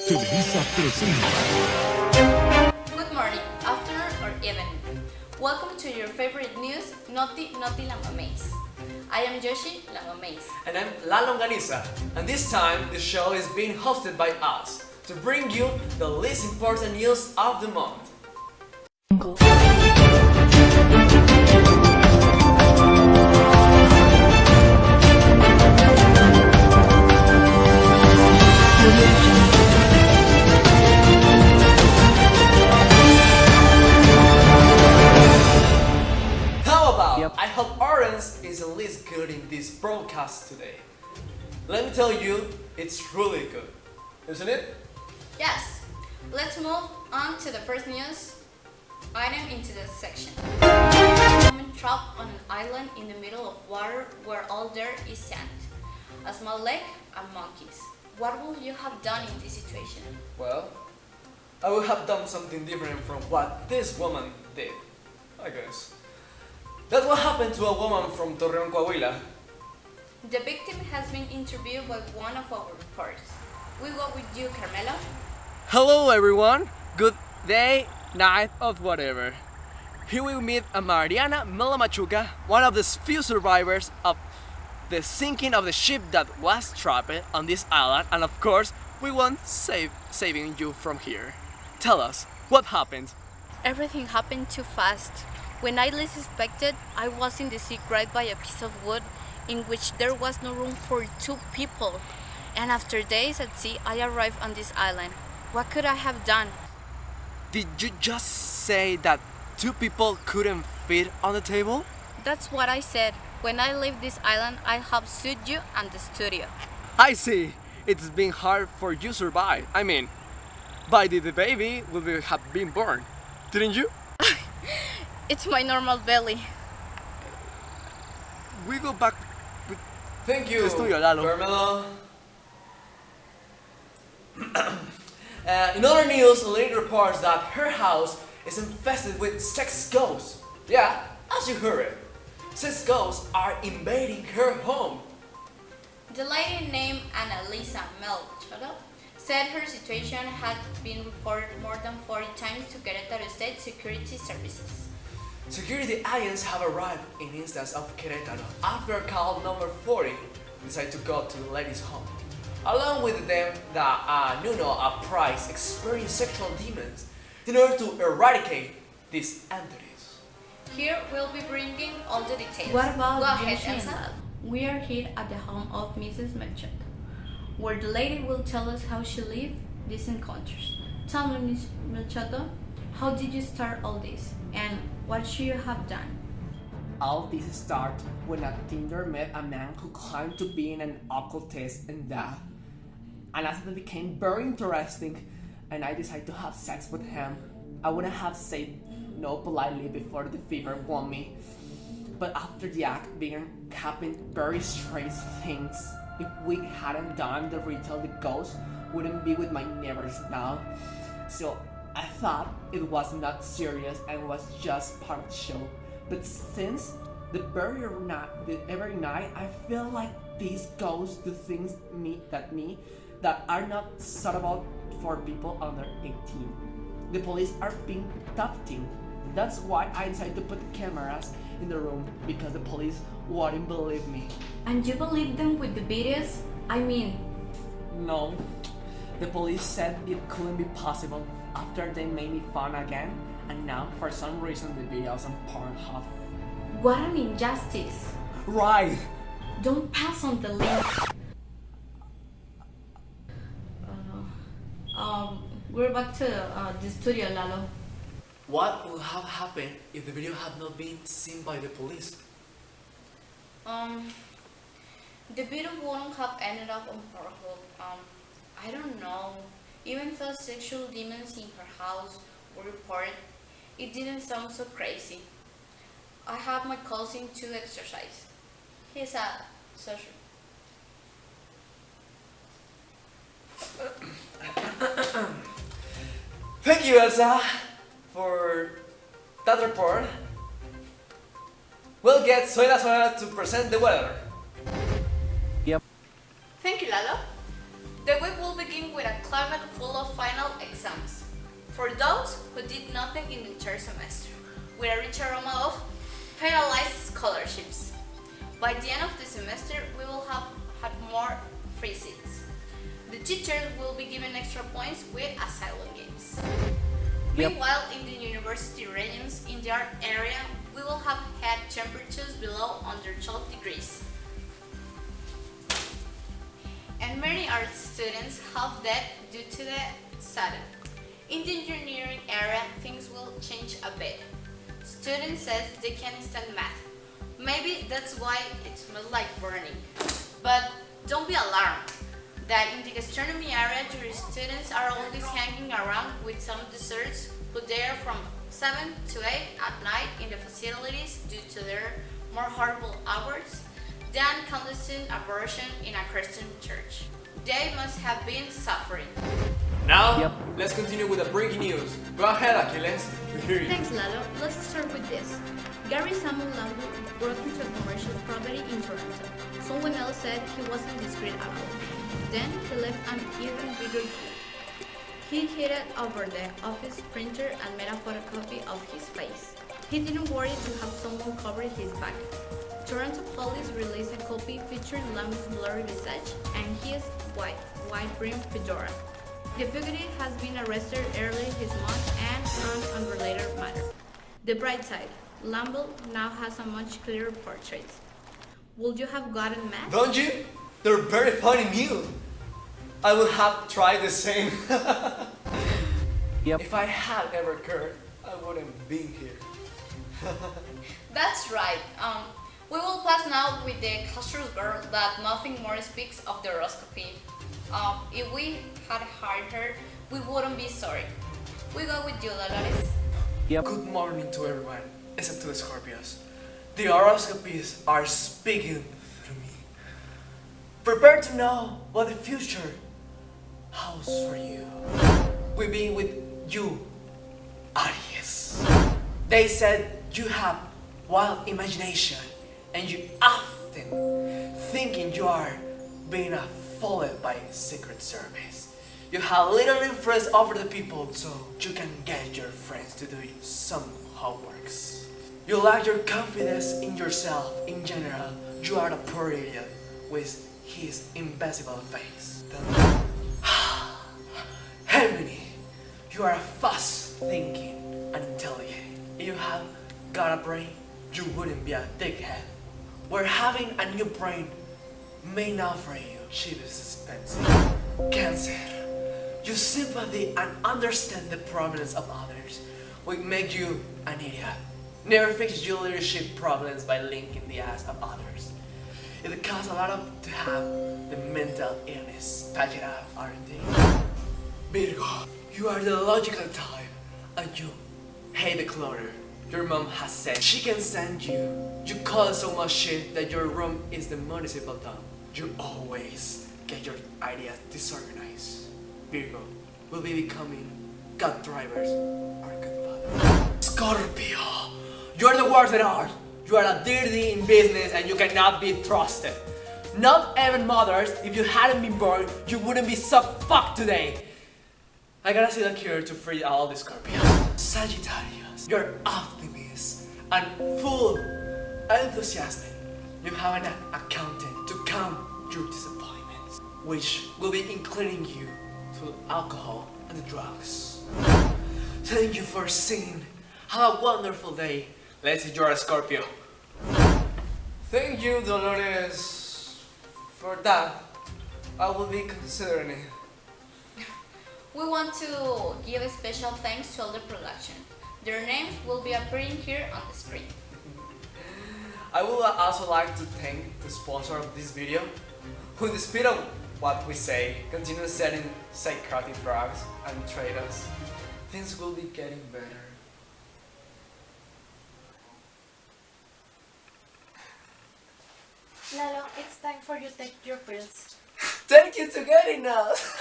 Televisa presenta. Good morning, afternoon, or evening. Welcome to your favorite news, Noti La Mameis. I am Yoshi La Mameis. And I'm La Longaniza. And this time, the show is being hosted by us to bring you the least important news of the month. I hope Orange is at least good in this broadcast today. Let me tell you, it's really good, isn't it? Yes, let's move on to the first news item into this section. A woman trapped on an island in the middle of water where all there is sand, a small lake, and monkeys. What would you have done in this situation? Well, I would have done something different from what this woman did, I guess. That's what happened to a woman from Torreón, Coahuila. The victim has been interviewed by one of our reporters. We go with you, Carmelo. Hello everyone, good day, night, or whatever. Here we meet a Mariana Melamachuca, one of the few survivors of the sinking of the ship that was trapped on this island, and of course, we want saving you from here. Tell us, what happened? Everything happened too fast. When I least suspected, I was in the sea grabbed by a piece of wood in which there was no room for two people. And after days at sea, I arrived on this island. What could I have done? Did you just say that two people couldn't fit on the table? That's what I said. When I leave this island, I help suit you and the studio. I see. It's been hard for you to survive. I mean, by the baby would have been born, didn't you? It's my normal belly. We go back with Thank you, the studio, Lalo. Carmelo. In other news, a lady reports that her house is infested with sex ghosts. Yeah, as you heard it. Sex ghosts are invading her home. The lady named Annalisa Melchado said her situation had been reported more than 40 times to Querétaro State Security Services. Security agents have arrived in instance of Querétaro after call number 40 decided to go to the lady's home. Along with them, the Nuno Price experienced sexual demons in order to eradicate these entities. Here we'll be bringing all the details. What about Go ahead, Yoshi and Elsa. Lalo? We are here at the home of Mrs. Melchado, where the lady will tell us how she lived these encounters. Tell me, Ms. Melchado, how did you start all this, and what should you have done? All this started when a Tinder met a man who claimed to be an occultist and that. And as it became very interesting and I decided to have sex with him, I wouldn't have said no politely before the fever won me. But after the act began happening very strange things. If we hadn't done the ritual, the ghost wouldn't be with my neighbors now. So I thought it was not serious and was just part of the show. But since every night I feel like these ghosts do things that are not suitable for people under 18. The police are being toughing. That's why I decided to put cameras in the room, because the police wouldn't believe me. And you believed them with the videos? I mean, No, the police said it couldn't be possible after they made me fun again, and now for some reason the videos on Pornhub. what an injustice. Right! Don't pass on the link. We're back to the studio, Lalo. What would have happened if the video had not been seen by the police? The video wouldn't have ended up on Pornhub. I don't know. Even though sexual demons in her house were reported, it didn't sound so crazy. I have my cousin to exercise. He's a social. Thank you, Elsa, for that report. We'll get Soy La Sonora to present the weather. Thank you, Lalo. The week will begin with a climate full of final exams. For those who did nothing in the third semester, with a rich aroma of penalized scholarships. By the end of the semester, we will have had more free seats. The teachers will be given extra points with asylum games. Yep. Meanwhile, in the university regions in the art area, we will have had temperatures below under 12 degrees. And many art students have died due to the sudden. In the engineering area, things will change a bit. Students says they can't stand math. Maybe that's why it smells like burning. But don't be alarmed that in the gastronomy area, your students are always hanging around with some desserts who dare from 7 to 8 at night in the facilities due to their more horrible hours than clandestine abortion in a Christian church. They must have been suffering. Now, Yep. let's continue with the breaking news. Go ahead, Achilles. We hear you. Thanks, Lalo. Let's start with this. Gary Samuel Lambo broke into a commercial property in Toronto. Someone else said he wasn't discreet at all. Then he left an even bigger clue. He hid it over the office printer and made a photocopy of his face. He didn't worry to have someone cover his back. Toronto police released a copy featuring Lambo's blurry visage and his wide-brimmed fedora. The fugitive has been arrested earlier this month and on unrelated matter. The bright side, Lambo now has a much clearer portrait. Would you have gotten mad? Don't you? They're very funny new. I would have tried the same. Yep. If I had ever cared, I wouldn't be here. That's right. We will pass now with the cautious girl that nothing more speaks of the horoscopy. If we had hired her, we wouldn't be sorry. We go with you, Dolores. Yep. Good morning to everyone, except to the Scorpios. The horoscopes are speaking through me. Prepare to know what the future holds for you. We begin with you, Aries. They said you have wild imagination and you often thinking you are being followed by Secret Service. You have little influence over the people so you can get your friends to do some homeworks. You lack your confidence in yourself in general. You are a poor idiot with his invisible face. Gemini, you are fast thinking and intelligent. If you have got a brain, you wouldn't be a dickhead. Where having a new brain may not for you, cheap is expensive. Cancer, you sympathy and understand the problems of others will make you an idiot. Never fix your leadership problems by linking the ass of others. It costs a lot to have the mental illness patch it up, aren't they? Virgo, you are the logical type and you hate the clutter. Your mom has said she can stand you. You cause so much shit that your room is the municipal dump. You always get your ideas disorganized. Virgo will be becoming good drivers or good father. Scorpio, you are the worst at art. You are a dirty in business and you cannot be trusted. Not even mothers, if you hadn't been born, you wouldn't be so fucked today. I gotta see the cure to free all the Scorpios. Sagittarius, you're optimist and full enthusiasm. You have an accountant to count your disappointments, which will be including you to alcohol and the drugs. Thank you for singing. Have a wonderful day. Let's enjoy a Scorpio. Thank you, Dolores, for that. I will be considering it. We want to give a special thanks to all the production. Their names will be appearing here on the screen. I would also like to thank the sponsor of this video, who in the speed of what we say, continue selling psychotic drugs and trade us. Things will be getting better. Lalo, it's time for you to take your pills. Thank you to getting us!